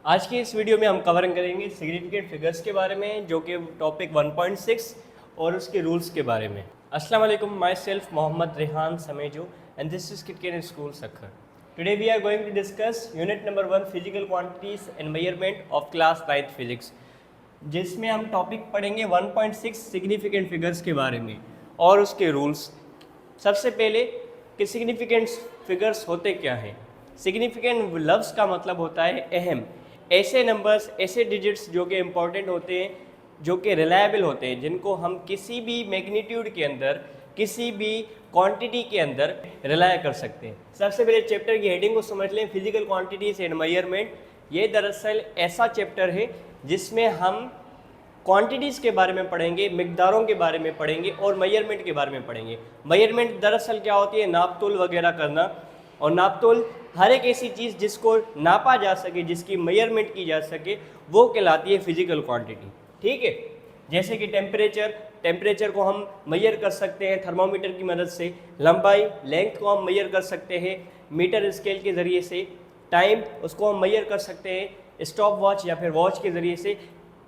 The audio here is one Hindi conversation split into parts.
आज की इस वीडियो में हम कवर करेंगे सिग्निफिकेंट फिगर्स के बारे में, जो कि टॉपिक 1.6 और उसके रूल्स के बारे में। अस्सलाम वालेकुम, myself Mohammad Rehan Samejo and this is किटकेन school Sukkur. Today we are going to discuss unit number 1 physical quantities and measurement of class 9th physics, जिसमें हम टॉपिक पढ़ेंगे 1.6 सिग्निफिकेंट फिगर्स के बारे में और उसके रूल्स। सबसे पहले कि सिग्निफिकेंट फिगर्स होते क्या हैं। सिग्निफिकेंट लफ्ज़ का मतलब होता है अहम, ऐसे नंबर्स, ऐसे डिजिट्स जो कि इम्पॉर्टेंट होते हैं, जो कि रिलायबल होते हैं, जिनको हम किसी भी मैग्नीट्यूड के अंदर, किसी भी क्वांटिटी के अंदर रिलाय कर सकते हैं। सबसे पहले चैप्टर की हेडिंग को समझ लें, फिजिकल क्वांटिटीज एंड मेजरमेंट। ये दरअसल ऐसा चैप्टर है जिसमें हम क्वांटिटीज़ के बारे में पढ़ेंगे, मिकदारों के बारे में पढ़ेंगे और मेजरमेंट के बारे में पढ़ेंगे। मेजरमेंट दरअसल क्या होती है, नापतोल वगैरह करना, और नापतोल हर एक ऐसी चीज़ जिसको नापा जा सके, जिसकी मेजरमेंट की जा सके, वो कहलाती है फिजिकल क्वांटिटी। ठीक है, जैसे कि टेम्परेचर को हम मेजर कर सकते हैं थर्मामीटर की मदद से, लंबाई लेंथ को हम मेजर कर सकते हैं मीटर स्केल के ज़रिए से, टाइम उसको हम मेजर कर सकते हैं स्टॉप वॉच या फिर वॉच के ज़रिए से।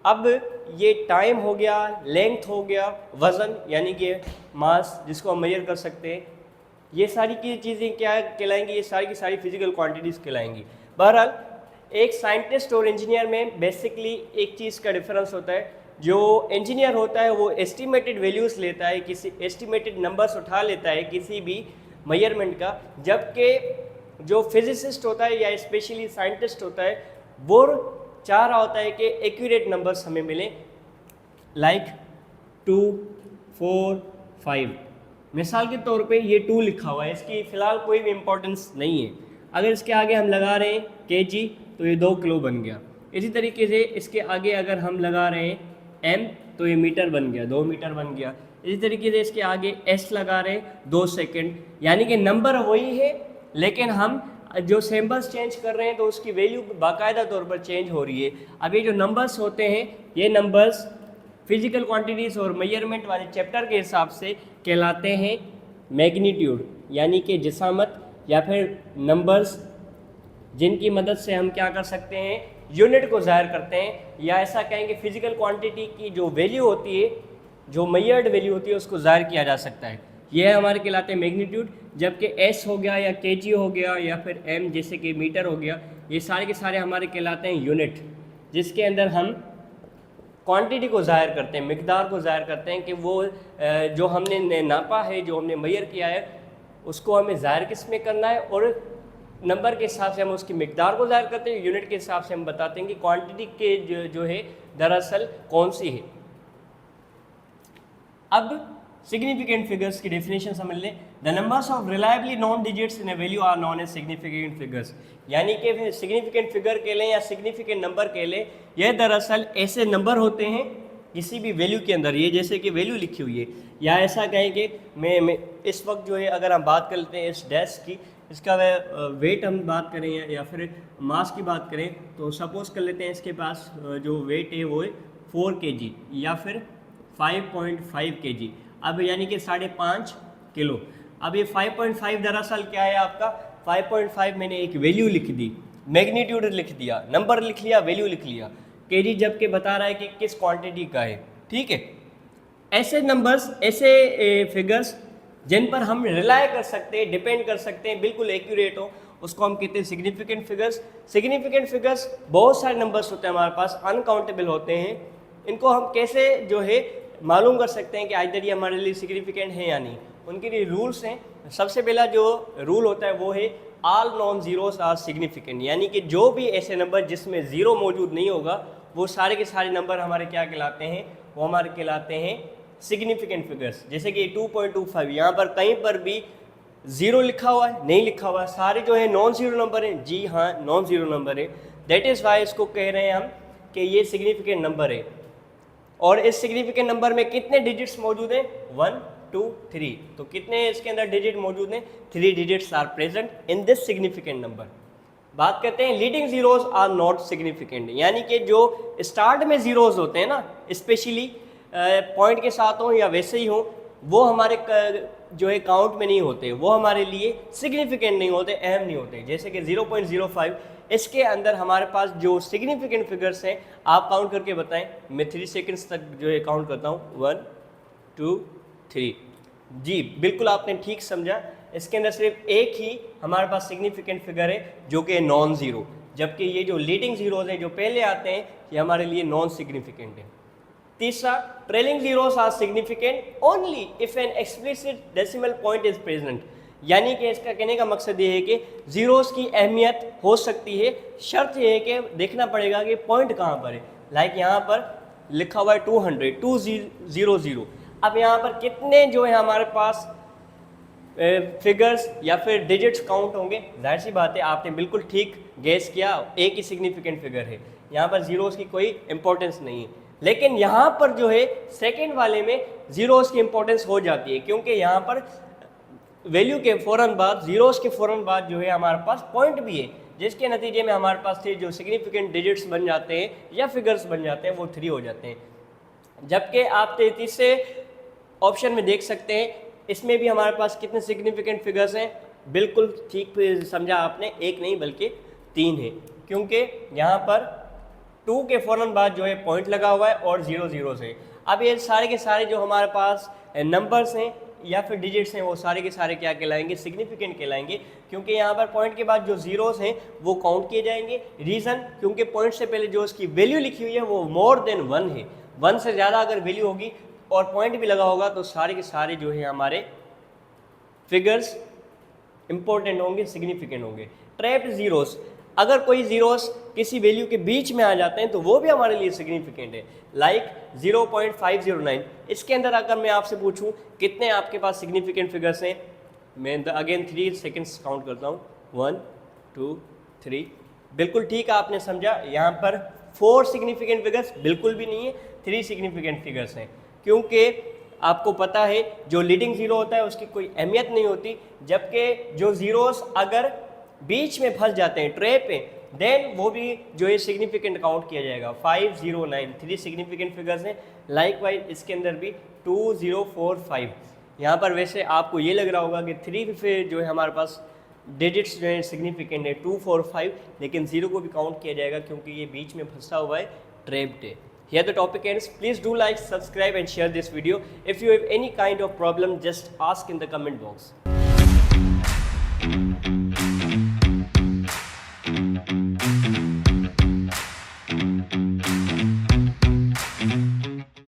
अब ये टाइम हो गया, लेंथ हो गया, वज़न यानी कि मास जिसको हम मेजर कर सकते हैं, ये सारी की चीज़ें क्या कहलाएंगी, ये सारी की सारी फिजिकल क्वांटिटीज़ कहलाएंगी। बहरहाल एक साइंटिस्ट और इंजीनियर में बेसिकली एक चीज़ का डिफरेंस होता है। जो इंजीनियर होता है वो एस्टिमेटेड वैल्यूज़ लेता है, किसी एस्टिमेटेड नंबर्स उठा लेता है किसी भी मेजरमेंट का, जबकि जो फिजिसिस्ट होता है या स्पेशली साइंटिस्ट होता है वो चाह रहा होता है कि एक्यूरेट नंबर्स हमें मिले, लाइक 2, 4, 5। मिसाल के तौर पे ये 2 लिखा हुआ है, इसकी फ़िलहाल कोई भी इम्पोर्टेंस नहीं है। अगर इसके आगे हम लगा रहे हैं केजी तो ये 2 किलो बन गया। इसी तरीके से इसके आगे अगर हम लगा रहे हैं एम तो ये मीटर बन गया, 2 मीटर बन गया। इसी तरीके से इसके आगे एस लगा रहे हैं 2 सेकेंड, यानी कि नंबर वही है लेकिन हम जो सिंबल्स चेंज कर रहे हैं तो उसकी वैल्यू बाकायदा तौर पर चेंज हो रही है। अब ये जो नंबर्स होते हैं, ये नंबर्स फिजिकल क्वांटिटीज़ और मेजरमेंट वाले चैप्टर के हिसाब से कहलाते हैं मैग्नीट्यूड, यानी कि जिसामत, या फिर नंबर्स जिनकी मदद से हम क्या कर सकते हैं, यूनिट को ज़ाहिर करते हैं, या ऐसा कहेंगे फिजिकल क्वांटिटी की जो वैल्यू होती है, जो मेजर्ड वैल्यू होती है, उसको ज़ाहिर किया जा सकता है। ये हमारे कहलाते हैं मैग्नीट्यूड। जबकि एस हो गया या केजी हो गया या फिर एम जैसे कि मीटर हो गया, ये सारे के सारे हमारे कहलाते हैं यूनिट, जिसके अंदर हम क्वांटिटी को ज़ाहिर करते हैं, मिकदार को ज़ाहिर करते हैं कि वो जो हमने नापा है, जो हमने मेजर किया है, उसको हमें ज़ाहिर किस में करना है, और नंबर के हिसाब से हम उसकी मिकदार को ज़ाहिर करते हैं, यूनिट के हिसाब से हम बताते हैं कि क्वांटिटी के जो है दरअसल कौन सी है। अब सिग्निफिकेंट फिगर्स की डेफिनेशन समझ लें। The numbers of reliably known digits in a value are known as significant figures, यानी कि सिग्निफिकेंट फिगर कह लें या सिग्निफिकेंट नंबर कह लें, यह दरअसल ऐसे नंबर होते हैं किसी भी वैल्यू के अंदर, ये जैसे कि वैल्यू लिखी हुई है, या ऐसा कहें कि मैं इस वक्त जो है अगर हम बात कर लेते हैं इस डेस्क की, इसका वेट हम बात करें या फिर मास की बात करें, तो सपोज़ कर लेते हैं इसके पास जो वेट है वो है 4 kg या फिर 5.5 kg, अब यानी कि 5.5 किलो। अब ये 5.5 दरअसल क्या है आपका, 5.5 मैंने एक वैल्यू लिख दी, मैग्नीट्यूड लिख दिया, नंबर लिख लिया, वैल्यू लिख लिया, केजी जबकि बता रहा है कि किस क्वांटिटी का है। ठीक है, ऐसे नंबर्स, ऐसे फिगर्स जिन पर हम रिलाय कर सकते हैं, डिपेंड कर सकते हैं, बिल्कुल एक्यूरेट हो, उसको हम कहते हैं सिग्निफिकेंट फिगर्स। सिग्निफिकेंट फिगर्स बहुत सारे नंबर्स होते हैं हमारे पास, अनकाउंटेबल होते हैं। इनको हम कैसे जो है मालूम कर सकते हैं कि आइदर ये हमारे लिए सिग्निफिकेंट है या नहीं, उनके लिए रूल्स हैं। सबसे पहला जो रूल होता है वो है all non zeros are significant, यानी कि जो भी ऐसे नंबर जिसमें ज़ीरो मौजूद नहीं होगा, वो सारे के सारे नंबर हमारे क्या कहलाते हैं, वो हमारे कहलाते हैं सिग्निफिकेंट फिगर्स। जैसे कि 2.25, यहाँ पर कहीं पर भी ज़ीरो लिखा हुआ है, नहीं लिखा हुआ है, सारे जो है नॉन ज़ीरो नंबर हैं। जी हाँ, नॉन ज़ीरो नंबर है, दैट इज़ वाई इसको कह रहे हैं हम कि ये सिग्निफिकेंट नंबर है। और इस सिग्निफिकेंट नंबर में कितने डिजिट्स मौजूद हैं, 1, 2, 3, तो कितने इसके अंदर डिजिट मौजूद हैं, 3 digits are present in this significant number. बात करते हैं leading zeros are not significant, यानी कि जो स्टार्ट में जीरोज होते हैं ना, स्पेशली पॉइंट के साथ हों या वैसे ही हों, वो हमारे जो है काउंट में नहीं होते, वो हमारे लिए सिग्निफिकेंट नहीं होते, अहम नहीं होते। जैसे कि 0.05 इसके अंदर हमारे पास जो सिग्निफिकेंट फिगर्स हैं आप काउंट करके बताएं। मैं 3 सेकंड्स तक जो है काउंट करता हूँ। 1 2 3। जी बिल्कुल आपने ठीक समझा। इसके अंदर सिर्फ एक ही हमारे पास सिग्निफिकेंट फिगर है जो कि नॉन ज़ीरो, जबकि ये जो लीडिंग ज़ीरोज़ हैं जो पहले आते हैं ये हमारे लिए नॉन सिग्निफिकेंट है। तीसरा, trailing zeros are significant only if an explicit decimal point is present. यानी कि इसका कहने का मकसद ये है कि जीरोस की अहमियत हो सकती है, शर्त ये है कि देखना पड़ेगा कि पॉइंट कहाँ पर है। लाइक यहाँ पर लिखा हुआ है 200 200। अब यहाँ पर कितने जो है हमारे पास फिगर्स या फिर डिजिट्स काउंट होंगे? जाहिर सी बात है आपने बिल्कुल ठीक गेस किया, एक ही सिग्निफिकेंट फिगर है, यहाँ पर जीरोस की कोई इंपॉर्टेंस नहीं है। लेकिन यहाँ पर जो है सेकंड वाले में जीरोस की इंपॉर्टेंस हो जाती है, क्योंकि यहाँ पर वैल्यू के फ़ौरन बाद, जीरोस के फ़ौरन बाद जो है हमारे पास पॉइंट भी है, जिसके नतीजे में हमारे पास थे जो सिग्निफिकेंट डिजिट्स बन जाते हैं या फिगर्स बन जाते हैं वो 3 हो जाते हैं। जबकि आप तीसरे ऑप्शन में देख सकते हैं, इसमें भी हमारे पास कितने सिग्निफिकेंट फिगर्स हैं? बिल्कुल ठीक समझा आपने, एक नहीं बल्कि 3 है, क्योंकि यहाँ पर 2 के फ़ौरन बाद जो है पॉइंट लगा हुआ है और 0 0 से। अब ये सारे के सारे जो हमारे पास नंबर्स हैं या फिर डिजिट्स हैं वो सारे के सारे क्या कहलाएंगे? सिग्निफिकेंट कहलाएंगे, क्योंकि यहाँ पर पॉइंट के बाद जो जीरोस हैं वो काउंट किए जाएंगे। रीज़न, क्योंकि पॉइंट से पहले जो उसकी वैल्यू लिखी हुई है वो मोर देन 1 है। 1 से ज़्यादा अगर वैल्यू होगी और पॉइंट भी लगा होगा तो सारे के सारे जो है हमारे फिगर्स इंपॉर्टेंट होंगे, सिग्निफिकेंट होंगे। ट्रैप्ड जीरोस, अगर कोई जीरोस किसी वैल्यू के बीच में आ जाते हैं तो वो भी हमारे लिए सिग्निफिकेंट है। लाइक 0.509। इसके अंदर अगर मैं आपसे पूछूं कितने आपके पास सिग्निफिकेंट फिगर्स हैं, मैं अगेन 3 सेकेंड्स काउंट करता हूँ। 1 2 3। बिल्कुल ठीक आपने समझा, यहाँ पर 4 सिग्निफिकेंट फिगर्स बिल्कुल भी नहीं है, 3 सिग्निफिकेंट फिगर्स हैं, क्योंकि आपको पता है जो लीडिंग ज़ीरो होता है उसकी कोई अहमियत नहीं होती, जबकि जो ज़ीरोस अगर बीच में फंस जाते हैं ट्रैप पे, देन वो भी जो है सिग्निफिकेंट काउंट किया जाएगा। 509, 3 सिग्निफिकेंट फिगर्स हैं। लाइक वाइज इसके अंदर भी 2045। यहाँ पर वैसे आपको ये लग रहा होगा कि 3 पे जो है हमारे पास डिजिट्स जो है सिग्निफिकेंट है 245, लेकिन 0 को भी काउंट किया जाएगा क्योंकि ये बीच में फंसा हुआ है, ट्रैप्ड है। Here the topic ends. Please do like, subscribe and share this video. If you have any kind of problem, just ask in the comment box.